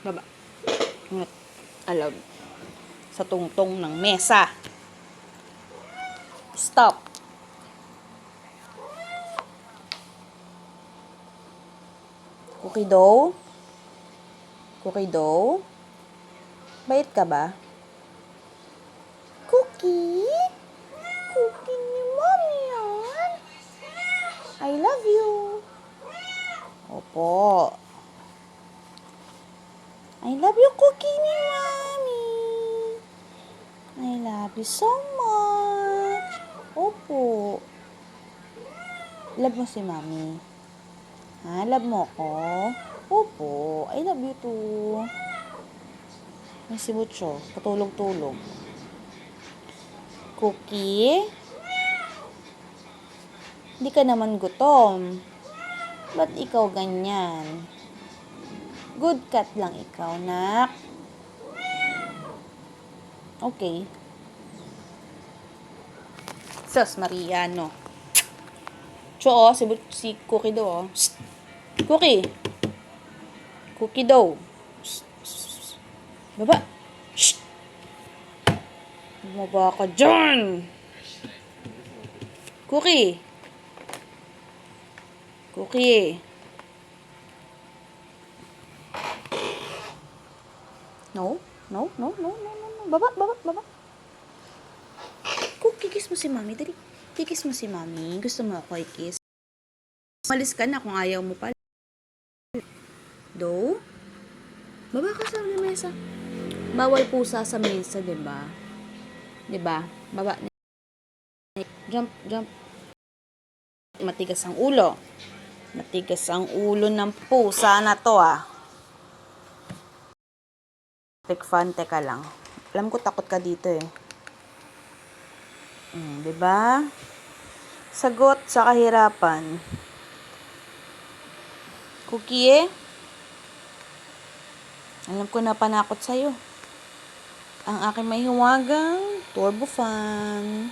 Baba. Not allowed. Sa tungtong ng mesa. Stop. Cookie dough? Cookie dough? Bait ka ba? Cookie? Cookie ni Mommy yan. I love you. Opo. I love you, Cookie ni Mommy. I love you so much. Opo. Love mo si Mommy. Ha? Love mo ako? Opo. I love you too. May si Butcho. Patulog-tulog. Cookie? Hindi ka naman gutom. Ba't ikaw ganyan? Good cat lang ikaw, nak. Okay. Sus, Mariano. Cho, si Cookie daw, oh. Psst. Cookie. Cookie daw. Psst. Psst. Baba. Shh. Bumaba ka dyan. Cookie. Cookie. No. Baba. Cookie, kiss mo si Mommy. Dali. Kiss mo si Mommy. Gusto mo ako i-kiss? Malis ka na kung ayaw mo pala. Do? Baba ka sa mesa. Bawal pusa sa mesa, diba? Diba? Baba. Jump. Matigas ang ulo. Matigas ang ulo ng pusa na to, ah. Teka lang. Alam ko takot ka dito, eh. Diba? Sagot sa kahirapan. Cookie, alam ko na panakot sa'yo. Ang aking may hiwagang turbo fan.